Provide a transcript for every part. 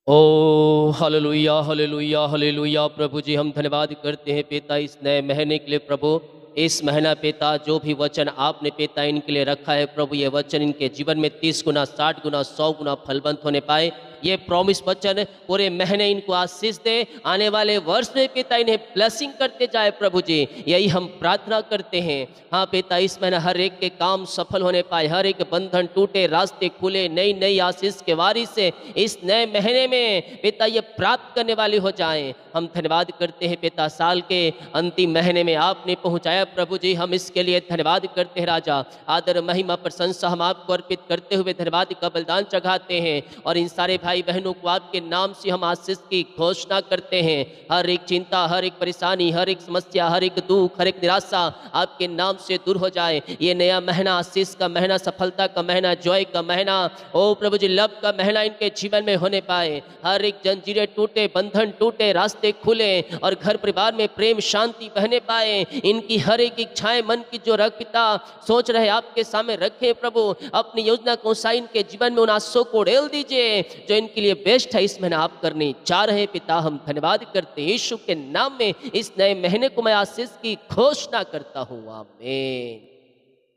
ओ hallelujah hallelujah hallelujah. प्रभु जी हम धन्यवाद करते हैं पिता इस नए महीने के लिए। प्रभु इस महीना पिता जो भी वचन आपने पिता इनके लिए रखा है प्रभु, ये वचन इनके जीवन में 30 गुना 60 गुना 100 गुना फलवंत होने पाए। ये प्रॉमिस वचन पूरे महीने इनको आशीष दे, आने वाले वर्ष में पिता इन्हें ब्लेसिंग करते जाए। प्रभु जी यही हम प्रार्थना करते हैं। हाँ पिता इस महीने हर एक के काम सफल होने पाए, हर एक बंधन टूटे, रास्ते खुले, नई नई आशीष के वारिस से इस नए महीने में पिता ये प्राप्त करने वाले हो जाएं। हम धन्यवाद करते हैं पिता, साल के अंतिम महीने में आपने पहुंचाया प्रभु जी, हम इसके लिए धन्यवाद करते हैं राजा। आदर महिमा प्रशंसा हम आपको अर्पित करते हुए धन्यवाद का बलिदान चढ़ाते हैं और इन सारे भाई बहनों को आपके नाम से हम आशीष की घोषणा करते हैं। हर एक चिंता, हर एक परेशानी, हर एक समस्या, हर एक दुख, हर एक निराशा आपके नाम से दूर हो जाए। ये नया महीना आशीष का महीना, सफलता का महीना, जॉय का महीना, ओ प्रभु जी लव का महीना इनके जीवन में होने पाए। हर एक जंजीरें टूटे, बंधन टूटे, रास्ते खुले और घर परिवार में प्रेम शांति बहने पाए। इनकी हर एक इच्छाएं मन की जो रख पिता सोच रहे आपके सामने रखे प्रभु, अपनी योजना को साइन के जीवन में उन आशों को उड़ेल दीजिए जो इनके लिए बेस्ट है इस महीने आप करने चाह रहे हैं। पिता हम धन्यवाद करते हैं, यीशु के नाम में इस नए महीने को मैं आशीष की घोषणा करता हूँ, आमीन।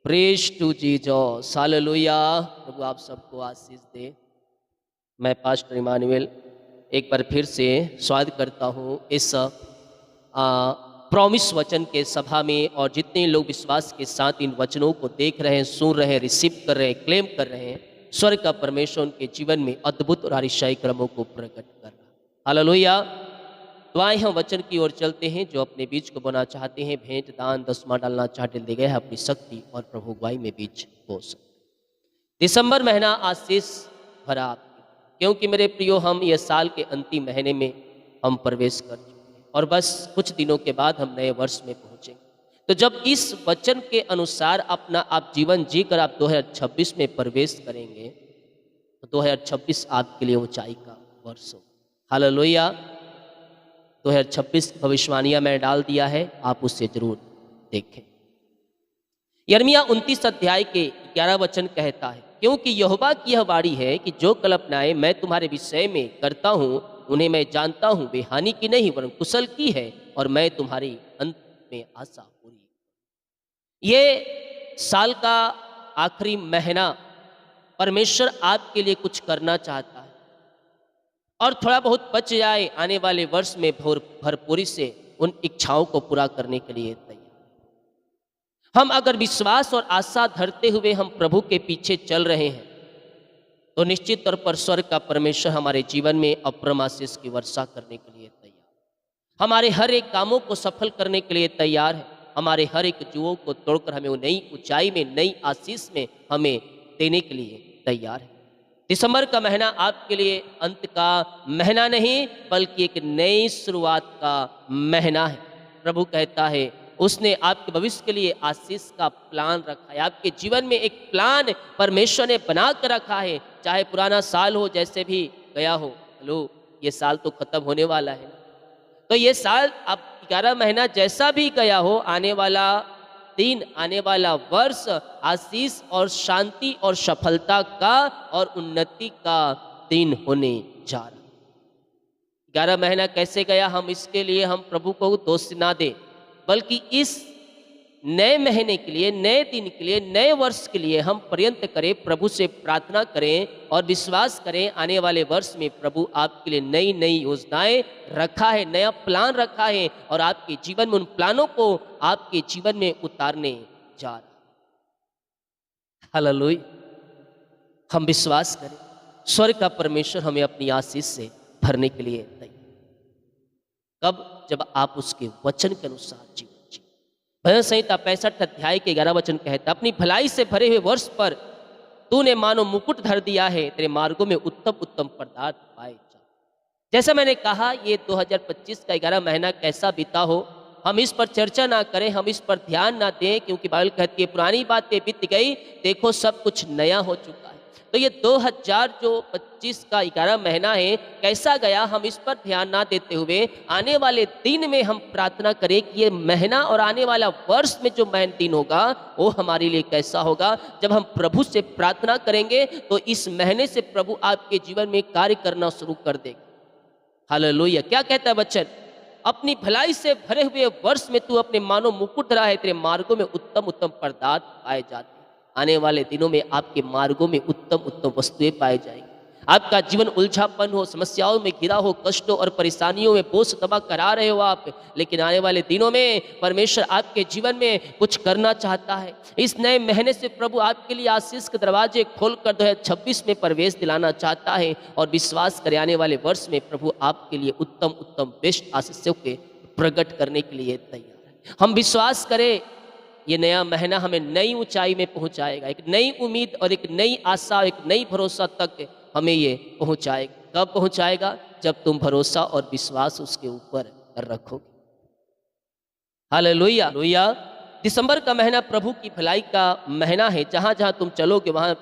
Praise to Jesus, hallelujah. प्रभु आप सबको आशीष दे। मैं पास्टर इमानुएल एक बार फिर से स्वागत करता हूँ इस प्रॉमिस वचन के सभा में, और जितने लोग विश्वास के साथ इन वचनों को देख रहे हैं, सुन रहे हैं, रिसीव कर रहे हैं, क्लेम कर रहे हैं, स्वर्ग का परमेश्वर उनके जीवन में अद्भुत और आरिशाई क्रमों को प्रकट कर रहा है। हालेलुया। तो आए हम वचन की ओर चलते हैं। जो अपने बीज को बोना चाहते हैं, भेंट दान दसवां डालना चाहते दे गए हैं, अपनी शक्ति और प्रभु अगुवाई में बीज बो सकते। दिसंबर महीना आशीष भरा आपके, क्योंकि मेरे प्रियो हम ये साल के अंतिम महीने में हम प्रवेश कर चुके हैं और बस कुछ दिनों के बाद हम नए वर्ष में पहुंचेंगे। तो जब इस वचन के अनुसार अपना आप जीवन जीकर आप 2026 में प्रवेश करेंगे तो 2026 आपके लिए ऊंचाई का वर्ष हो। हालेलुया। 2026 भविष्यवाणियां मैंने डाल दिया है, आप उससे जरूर देखें। यिर्मयाह 29 अध्याय के 11 वचन कहता है, क्योंकि यहोवा की यह वाणी है कि जो कल्पनाएं मैं तुम्हारे विषय में करता हूँ उन्हें मैं जानता हूँ, वे हानि की नहीं वरन कुशल की है, और मैं तुम्हारी अंत में आशा पूरी। ये साल का आखिरी महीना परमेश्वर आपके लिए कुछ करना चाहता है और थोड़ा बहुत बच जाए आने वाले वर्ष में भरपूरी से उन इच्छाओं को पूरा करने के लिए तैयार। हम अगर विश्वास और आशा धरते हुए हम प्रभु के पीछे चल रहे हैं तो निश्चित तौर पर स्वर्ग का परमेश्वर हमारे जीवन में अप्रम आशीष की वर्षा करने के लिए तैयार, हमारे हर एक कामों को सफल करने के लिए तैयार है, हमारे हर एक जुओं को तोड़कर हमें वो नई ऊंचाई में, नई आशीष में हमें देने के लिए तैयार है। दिसंबर का महीना आपके लिए अंत का महीना नहीं बल्कि एक नई शुरुआत का महीना है। प्रभु कहता है उसने आपके भविष्य के लिए आशीष का प्लान रखा है। आपके जीवन में एक प्लान परमेश्वर ने बना कर रखा है, चाहे पुराना साल हो जैसे भी गया हो। हेलो, ये साल तो खत्म होने वाला है, तो ये साल अब 11 महीना जैसा भी गया हो, आने वाला दिन, आने वाला वर्ष आशीष और शांति और सफलता का और उन्नति का दिन होने जा रहा। 11 महीना कैसे गया, हम इसके लिए हम प्रभु को दोष ना दें, बल्कि इस नए महीने के लिए, नए दिन के लिए, नए वर्ष के लिए हम प्रयत्न करें, प्रभु से प्रार्थना करें और विश्वास करें आने वाले वर्ष में प्रभु आपके लिए नई नई योजनाएं रखा है, नया प्लान रखा है और आपके जीवन में उन प्लानों को आपके जीवन में उतारने जा रहा है। हालेलुया। हम विश्वास करें स्वर्ग का परमेश्वर हमें अपनी आशीष से भरने के लिए तैयार। कब? जब आप उसके वचन के अनुसार जीवन जी। भजन संहिता 65 अध्याय के 11 वचन कहता, अपनी भलाई से भरे हुए वर्ष पर तूने मानो मुकुट धर दिया है, तेरे मार्गों में उत्तम उत्तम पदार्थ पाए जा। जैसा मैंने कहा, ये 2025 का 11 महीना कैसा बीता हो हम इस पर चर्चा ना करें, हम इस पर ध्यान ना दें, क्योंकि बाइबल कहती है पुरानी बातें बीत गई, देखो सब कुछ नया हो चुका है। तो ये 2025 का 11 महीना है, कैसा गया हम इस पर ध्यान ना देते हुए आने वाले दिन में हम प्रार्थना करें कि ये महीना और आने वाला वर्ष में जो महीन दिन होगा वो हमारे लिए कैसा होगा। जब हम प्रभु से प्रार्थना करेंगे तो इस महीने से प्रभु आपके जीवन में कार्य करना शुरू कर देगा। हालेलुया। क्या कहता है वचन? अपनी भलाई से भरे हुए वर्ष में तू अपने मानो मुकुट धरा है, तेरे मार्गों में उत्तम उत्तम पदार्थ पाए जाते हैं। आने वाले दिनों में आपके मार्गों में उत्तम उत्तम वस्तुएं पाई जाएंगी। आपका जीवन उलझापन हो, समस्याओं में घिरा हो, कष्टों और परेशानियों में बोझ तबाह करा रहे हो आप, लेकिन आने वाले दिनों में परमेश्वर आपके जीवन में कुछ करना चाहता है। इस नए महीने से प्रभु आपके लिए आशीष के दरवाजे खोलकर 2026 में प्रवेश दिलाना चाहता है। और विश्वास करें आने वाले वर्ष में प्रभु आपके लिए उत्तम उत्तम बेस्ट आशीषों के प्रकट करने के लिए तैयार है। हम विश्वास करें ये नया महीना हमें नई ऊंचाई में पहुंचाएगा, एक नई उम्मीद और एक नई आशा, एक नई भरोसा तक हमें ये पहुंचाएगा। कब पहुंचाएगा? जब तुम भरोसा और विश्वास उसके ऊपर रखोगे। Hallelujah hallelujah. दिसंबर का महीना प्रभु की भलाई का महीना है। जहां जहां तुम चलोगे वहां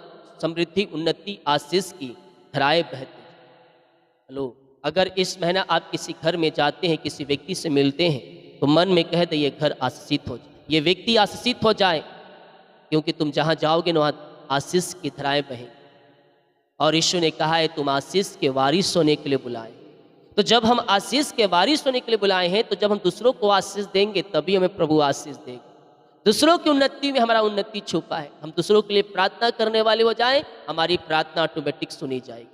समृद्धि, उन्नति, आशीष की धाराएं बहती। हेलो, अगर इस महीना आप किसी घर में जाते हैं, किसी व्यक्ति से मिलते हैं, तो मन में कह दे ये घर आशीषित हो जाए, ये व्यक्ति आशीषित हो जाए, क्योंकि तुम जहां जाओगे वहां आशीष की धाराएं बहेंगी। और यीशु ने कहा है तुम आशीष के वारिस होने के लिए बुलाए। तो जब हम आशीष के वारिस होने के लिए बुलाए हैं, तो जब हम दूसरों को आशीष देंगे तभी हमें प्रभु आशीष देगा। दूसरों की उन्नति में हमारा उन्नति छुपा है। हम दूसरों के लिए प्रार्थना करने वाले हो जाएं, हमारी प्रार्थना ऑटोमेटिक सुनी जाएगी।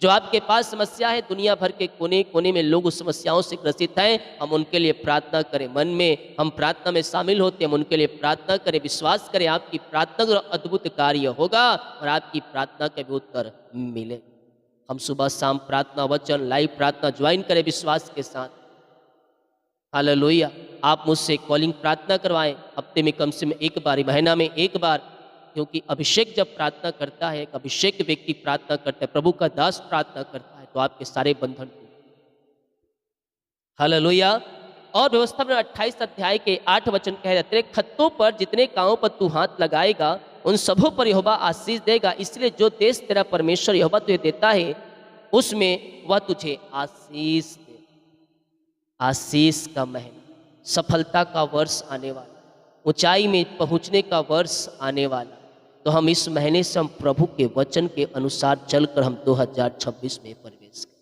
जो आपके पास समस्या है, दुनिया भर के कोने कोने में लोग उस समस्याओं से ग्रसित हैं, हम उनके लिए प्रार्थना करें। मन में हम प्रार्थना में शामिल होते हैं, हम उनके लिए प्रार्थना करें। विश्वास करें आपकी प्रार्थना का अद्भुत कार्य होगा और आपकी प्रार्थना का भी उत्तर मिले। हम सुबह शाम प्रार्थना वचन लाइव प्रार्थना ज्वाइन करें विश्वास के साथ। हालेलुया। आप मुझसे कॉलिंग प्रार्थना करवाएं, हफ्ते में कम से कम एक बार, महीना में एक बार, क्योंकि अभिषेक जब प्रार्थना करता है, एक अभिषेक व्यक्ति प्रार्थना करता है, प्रभु का दास प्रार्थना करता है, तो आपके सारे बंधन हालेलुया। और व्यवस्था में 28 अध्याय के 8 वचन कह रहे, तेरे खत्तों पर जितने कामों पर तू हाथ लगाएगा उन सबों पर यहोवा आशीष देगा। इसलिए जो देश तेरा परमेश्वर यहोवा तुझे देता है उसमें वह तुझे आशीष दे। आशीष का महीना, सफलता का वर्ष आने वाला, ऊंचाई में पहुंचने का वर्ष आने वाला। तो हम इस महीने से हम प्रभु के वचन के अनुसार चलकर हम 2026 में प्रवेश करें।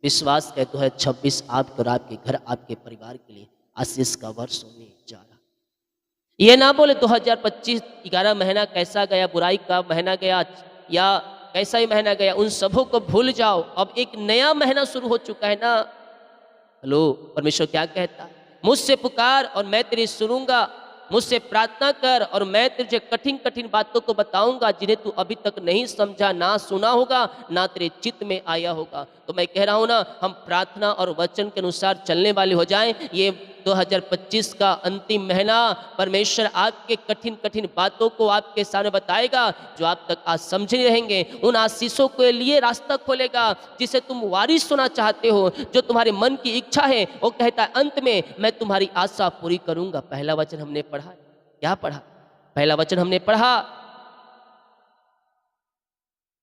विश्वास है 2026 आपके और आपके घर, आपके परिवार के लिए आशीष का वर्ष होने जा रहा। ये ना बोले 2025 11 महीना कैसा गया, बुराई का महीना गया या कैसा ही महीना गया, उन सबों को भूल जाओ। अब एक नया महीना शुरू हो चुका है ना। हेलो, परमेश्वर क्या कहता है? मुझसे पुकार और मैं तेरी सुनूंगा, मुझसे प्रार्थना कर और मैं तुझे कठिन कठिन बातों को बताऊंगा जिन्हें तू अभी तक नहीं समझा, ना सुना होगा, ना तेरे चित्त में आया होगा। तो मैं कह रहा हूं ना, हम प्रार्थना और वचन के अनुसार चलने वाले हो जाएं। ये 2025 का अंतिम महीना परमेश्वर आपके कठिन कठिन बातों को आपके सामने बताएगा जो आप तक आज समझ नहीं रहेंगे। उन आशीषों के लिए रास्ता खोलेगा जिसे तुम वारिस होना चाहते हो, जो तुम्हारे मन की इच्छा है। वो कहता है अंत में मैं तुम्हारी आशा पूरी करूंगा। पहला वचन हमने पढ़ा, क्या पढ़ा? पहला वचन हमने पढ़ा,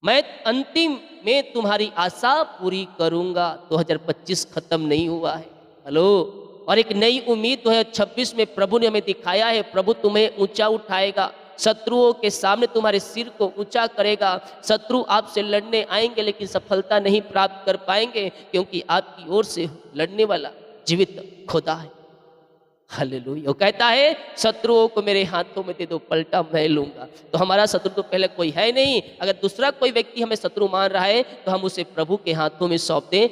मैं अंतिम में तुम्हारी आशा पूरी करूंगा। 2025 खत्म नहीं हुआ है। हेलो, और एक नई उम्मीद 2026 में प्रभु ने हमें दिखाया है। प्रभु तुम्हें ऊंचा उठाएगा, शत्रुओं के सामने तुम्हारे सिर को ऊंचा करेगा। शत्रु आपसे लड़ने आएंगे लेकिन सफलता नहीं प्राप्त कर पाएंगे, क्योंकि आपकी ओर से लड़ने वाला जीवित खुदा है। हालेलुया। वो कहता है शत्रुओं को मेरे हाथों में दे दो, पलटा मैं लूंगा। तो हमारा शत्रु तो पहले कोई है नहीं। अगर दूसरा कोई व्यक्ति हमें शत्रु मान रहा है तो हम उसे प्रभु के हाथों में सौंप दें,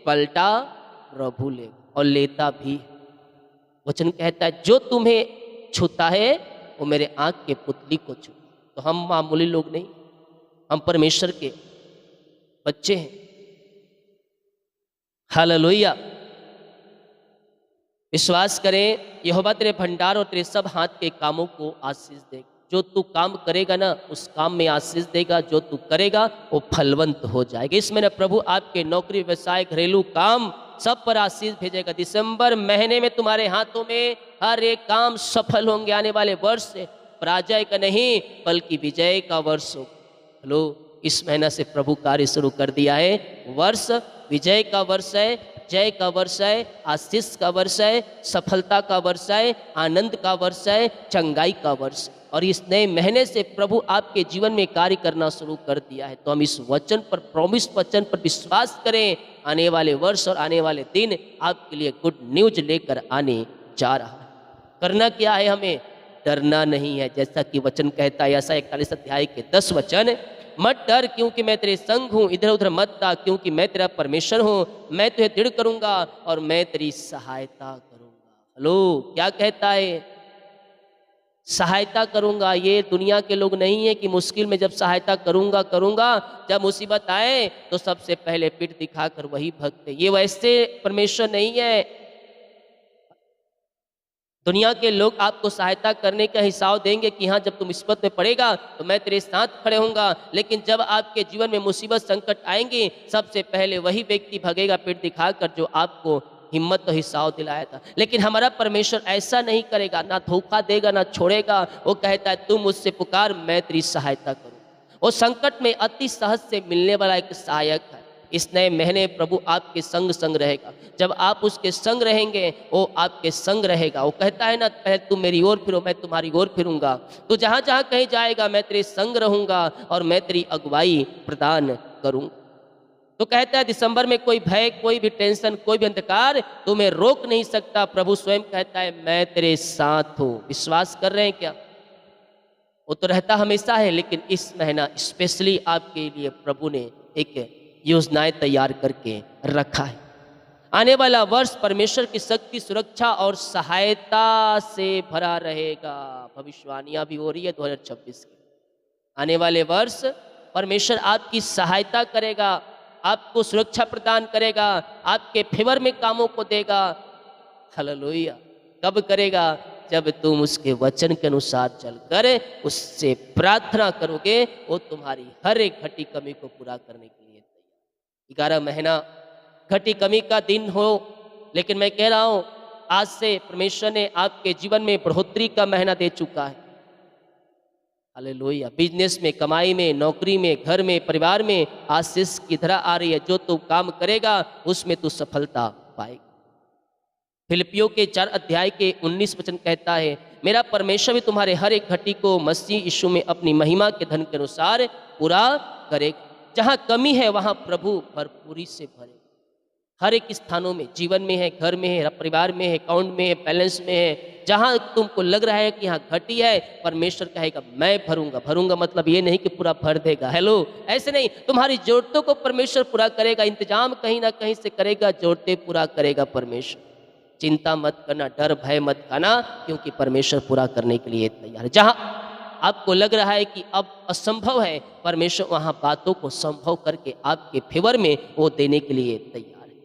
पलटा प्रभु लेगा और लेता भी। वचन कहता है जो तुम्हें छूता है वो मेरे आंख के पुतली को छू। तो हम मामूली लोग नहीं, हम परमेश्वर के बच्चे हैं। हालेलुया। विश्वास करें यहोवा तेरे भंडार और तेरे सब हाथ के कामों को आशीष देगा। जो तू काम करेगा ना उस काम में आशीष देगा। जो तू करेगा वो फलवंत हो जाएगा। इसमें ना प्रभु आपके नौकरी, व्यवसाय, घरेलू काम सब पर आशीष भेजेगा। दिसंबर महीने में तुम्हारे हाथों में हर एक काम सफल होंगे। आने वाले वर्ष पराजय का नहीं बल्कि विजय का वर्ष हो। हेलो, इस महीना से प्रभु कार्य शुरू कर दिया है। वर्ष विजय का वर्ष है, जय का वर्ष है, आशीष का वर्ष है, सफलता का वर्ष है, आनंद का वर्ष है, चंगाई का वर्ष। और इस नए महीने से प्रभु आपके जीवन में कार्य करना शुरू कर दिया है। तो हम इस वचन पर, प्रॉमिस वचन पर विश्वास करें। आने वाले वर्ष और आने वाले दिन आपके लिए गुड न्यूज लेकर आने जा रहा है। करना क्या है? हमें डरना नहीं है, जैसा कि वचन कहता है यशायाह 41 अध्याय के 10 वचन, मत डर क्योंकि मैं तेरे संग हूँ, इधर उधर मत ता क्योंकि मैं तेरा परमेश्वर हूँ, मैं तुझे दृढ़ करूँगा और मैं तेरी सहायता करूँगा। हेलो, क्या कहता है? सहायता करूँगा। ये दुनिया के लोग नहीं है कि मुश्किल में जब सहायता करूँगा, जब मुसीबत आए तो सबसे पहले पीठ दिखाकर वही भगते। ये वैसे परमेश्वर नहीं है। दुनिया के लोग आपको सहायता करने का हिसाब देंगे कि हाँ, जब तुम मुसीबत में पड़ेगा तो मैं तेरे साथ खड़े होऊंगा, लेकिन जब आपके जीवन में मुसीबत संकट आएंगे सबसे पहले वही व्यक्ति भगेगा पीठ दिखाकर जो आपको हिम्मत तो हिसाब दिलाया था। लेकिन हमारा परमेश्वर ऐसा नहीं करेगा, ना धोखा देगा ना छोड़ेगा। वो कहता है तुम मुझसे पुकार, मैं तेरी सहायता करूँ। वो संकट में अति सहज से मिलने वाला एक सहायक है। इस नए महीने प्रभु आपके संग संग रहेगा। जब आप उसके संग रहेंगे वो आपके संग रहेगा। वो कहता है ना, पहले तुम मेरी ओर फिरो, मैं तुम्हारी ओर फिरूंगा। तो जहाँ जहाँ कहीं जाएगा मैं तेरे संग रहूंगा और मैं तेरी अगुवाई प्रदान करूंगा। तो कहता है दिसंबर में कोई भय, कोई भी टेंशन, कोई भी अंधकार तुम्हें रोक नहीं सकता। प्रभु स्वयं कहता है मैं तेरे साथ हूँ। विश्वास कर रहे हैं क्या? वो तो रहता हमेशा है, लेकिन इस महीना स्पेशली आपके लिए प्रभु ने एक योजनाएं तैयार करके रखा है। आने वाला वर्ष परमेश्वर की शक्ति, सुरक्षा और सहायता से भरा रहेगा। भविष्यवाणियां भी हो रही है 2026 की। आने वाले वर्ष परमेश्वर आपकी सहायता करेगा, आपको सुरक्षा प्रदान करेगा, आपके फेवर में कामों को देगा। हालेलुया। कब करेगा? जब तुम उसके वचन के अनुसार चलकर उससे प्रार्थना करोगे, वो तुम्हारी हर एक घटी कमी को पूरा करने के लिए तैयार। 11 महीना घटी कमी का दिन हो, लेकिन मैं कह रहा हूं आज से परमेश्वर ने आपके जीवन में बढ़ोतरी का महीना दे चुका है। हालेलुया। बिजनेस में, कमाई में, नौकरी में, घर में, परिवार में आशीष की धारा आ रही है। जो तू काम करेगा उसमें तू सफलता पाएगा। फिलिपियों के 4 अध्याय के 19 वचन कहता है, मेरा परमेश्वर भी तुम्हारे हर एक घटी को मसीह यीशु में अपनी महिमा के धन के अनुसार पूरा करेगा। जहाँ कमी है वहाँ प्रभु भरपूरी से भरे। हर एक स्थानों में, जीवन में है, घर में है, परिवार में है, अकाउंट में है, बैलेंस में है, जहाँ तुमको लग रहा है कि यहाँ घटी है, परमेश्वर कहेगा मैं भरूंगा। भरूंगा मतलब ये नहीं कि पूरा भर देगा। हेलो, ऐसे नहीं। तुम्हारी जरूरतों को परमेश्वर पूरा करेगा। इंतजाम कहीं ना कहीं से करेगा, जरूरतें पूरा करेगा परमेश्वर। चिंता मत करना, डर भय मत खाना, क्योंकि परमेश्वर पूरा करने के लिए तैयार है। जहाँ आपको लग रहा है कि अब असंभव है, परमेश्वर वहाँ बातों को संभव करके आपके फेवर में वो देने के लिए तैयार है।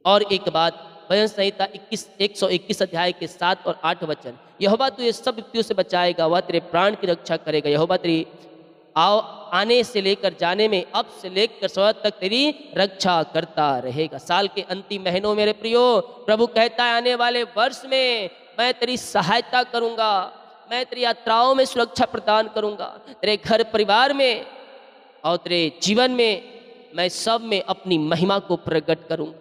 और एक बात, भजन संहिता 121 अध्याय के 7 और 8 वचन, यहोवा तुझे सब विपत्तियों से बचाएगा, वह तेरे प्राण की रक्षा करेगा। यहोवा तेरी आने से लेकर जाने में, अब से लेकर स्वर्ग तक तेरी रक्षा करता रहेगा। साल के अंतिम महीनों मेरे प्रियो, प्रभु कहता है आने वाले वर्ष में मैं तेरी सहायता करूंगा, मैं तेरी यात्राओं में सुरक्षा प्रदान करूंगा, तेरे घर परिवार में और तेरे जीवन में मैं सब में अपनी महिमा को प्रकट करूंगा।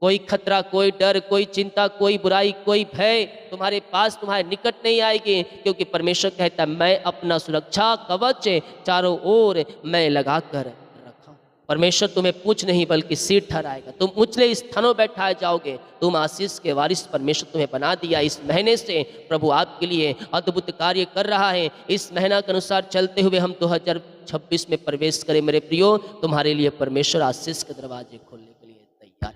कोई खतरा, कोई डर, कोई चिंता, कोई बुराई, कोई भय तुम्हारे पास, तुम्हारे निकट नहीं आएगी, क्योंकि परमेश्वर कहता है मैं अपना सुरक्षा कवच चारों ओर मैं लगा कर रखा हूं। परमेश्वर तुम्हें पूछ नहीं बल्कि सीट ठहराएगा। तुम ऊंचे स्थानों बैठाए जाओगे। तुम आशीष के वारिस परमेश्वर तुम्हें बना दिया। इस महीने से प्रभु आपके लिए अद्भुत कार्य कर रहा है। इस महीना के अनुसार चलते हुए हम 2026 में प्रवेश करें मेरे प्रियो। तुम्हारे लिए परमेश्वर आशीष के दरवाजे खोलने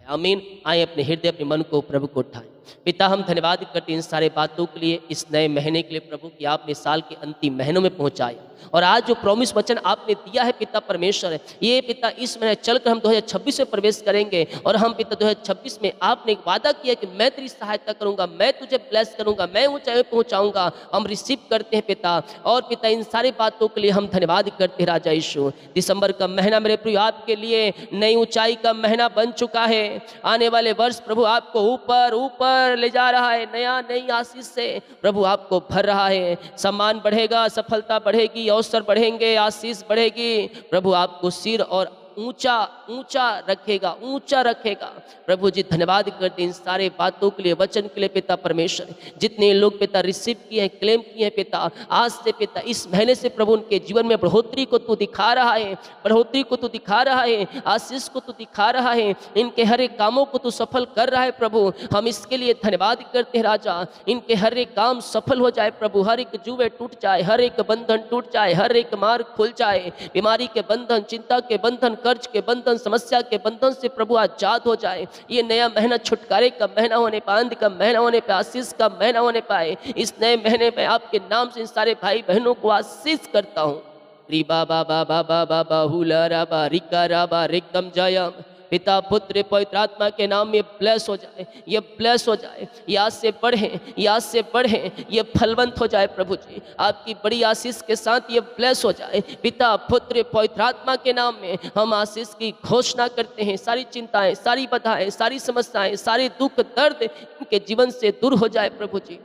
आमीन। आए अपने हृदय, अपने मन को प्रभु को उठाएं। पिता, हम धन्यवाद करते इन सारे बातों के लिए, इस नए महीने के लिए प्रभु कि आपने साल के अंतिम महीनों में पहुंचाया, और आज जो प्रॉमिस वचन आपने दिया है पिता परमेश्वर, ये पिता इस महीने चलकर हम 2026 में प्रवेश करेंगे। और हम पिता 2026 में आपने एक वादा किया कि मैं तेरी सहायता करूंगा, मैं तुझे ब्लेस करूंगा, मैं ऊंचाई पहुंचाऊंगा। हम रिसीव करते हैं पिता। और पिता इन सारी बातों के लिए हम धन्यवाद करते हैं राजा यीशु। दिसंबर का महीना मेरे प्रिय आपके लिए नई ऊंचाई का महीना बन चुका है। आने वाले वर्ष प्रभु आपको ऊपर ऊपर ले जा रहा है, नया नई आशीष से प्रभु आपको भर रहा है। सम्मान बढ़ेगा, सफलता बढ़ेगी, अवसर बढ़ेंगे, आशीष बढ़ेगी। प्रभु आपको सिर और ऊंचा ऊंचा रखेगा, ऊंचा रखेगा। प्रभु जी धन्यवाद करते इन सारे बातों के लिए, वचन के लिए पिता परमेश्वर। जितने लोग पिता रिसीव किए हैं, क्लेम किए हैं पिता, आज से पिता इस महीने से प्रभु उनके जीवन में बढ़ोतरी को तू दिखा रहा है, बढ़ोतरी को तू दिखा रहा है, आशीष को तू दिखा रहा है, इनके हर एक कामों को तू सफल कर रहा है प्रभु। हम इसके लिए धन्यवाद करते हैं राजा। इनके हर एक काम सफल हो जाए प्रभु, हर एक जुए टूट जाए, हर एक बंधन टूट जाए, हर एक मार्ग खुल जाए, बीमारी के बंधन, चिंता के बंधन, कर्ज के बंधन, समस्या के बंधन से प्रभु आजाद हो जाए। ये नया महीना छुटकारे का महीना होने पाए, आनंद का महीना होने पाए, आशीष का महीना होने पाए। इस नए महीने में आपके नाम से इन सारे भाई बहनों को आशीष करता हूँ। री बाबा बाबा बाबा बाहुला राबा रिका राबा रिकम जयम। पिता पुत्र पवित्र आत्मा के नाम में ब्लेस हो जाए, ये ब्लेस हो जाए, याद से बढ़े, याद से बढ़े, ये फलवंत हो जाए प्रभु जी। आपकी बड़ी आशीष के साथ ये ब्लेस हो जाए। पिता पुत्र पवित्र आत्मा के नाम में हम आशीष की घोषणा करते हैं। सारी चिंताएं, सारी बाधाएं, सारी समस्याएं, सारे दुख दर्द इनके जीवन से दूर हो जाए प्रभु जी।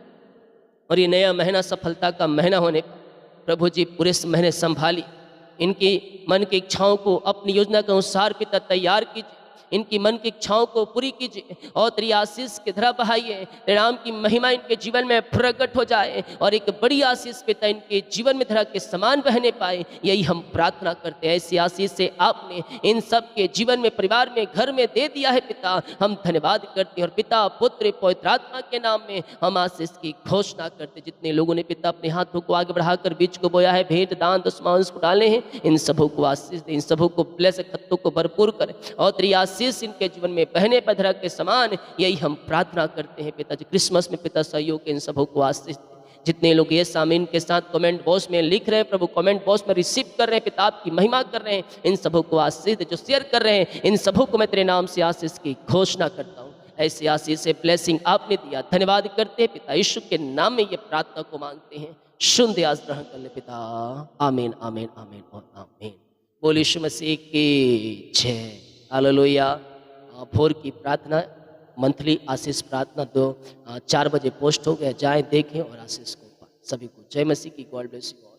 और ये नया महीना सफलता का महीना होने प्रभु जी पूरे महीने संभाली। इनकी मन की इच्छाओं को अपनी योजना के अनुसार पिता तैयार कीजिए, इनकी मन की इच्छाओं को पूरी कीजिए और तेरी आशीष की धारा बहाइए। तेरे नाम की महिमा इनके जीवन में प्रकट हो जाए और एक बड़ी आशीष पिता इनके जीवन में धारा के समान बहने पाए, यही हम प्रार्थना करते हैं। ऐसी आशीष से आपने इन सब के जीवन में, परिवार में, घर में दे दिया है पिता। हम धन्यवाद करते हैं और पिता पुत्र पवित्र आत्मा के नाम में हम आशीष की घोषणा करते। जितने लोगों ने पिता अपने हाथों को आगे बढ़ाकर बीज को बोया है, भेंट दान दशमांश को डाले हैं, इन सबों को आशीष दे, इन सबों को ब्लेस, खत्तों को भरपूर करे और तेरी आशीष इनके जीवन में बहने पधरा के समान, यही हम प्रार्थना करते हैं पिताजी। क्रिसमस में पिता सहयोग के इन सबों को आशीष दे। जितने लोग ये सामीन के साथ कमेंट बॉक्स में लिख रहे हैं प्रभु, कमेंट बॉक्स में रिसीव कर रहे हैं पिता, आपकी महिमा कर रहे हैं, इन सबों को आशीष दे। जो शेयर कर रहे हैं इन सबों को मैं तेरे नाम से आशीष की घोषणा करता हूँ। ऐसी आशीष से ब्लेसिंग आपने दिया, धन्यवाद करते हैं पिता। यीशु के नाम में ये प्रार्थना को मांगते हैं, सुन दे, आज ग्रहण कर ले पिता। आमीन आमीन आमीन और आमीन। बोल यीशु मसीह की जय। हालेलुया। 4 की प्रार्थना, मंथली आशीष प्रार्थना 4 बजे पोस्ट हो गया, जाएं देखें और आशीष को पाएं। सभी को जय मसीह की। God bless you.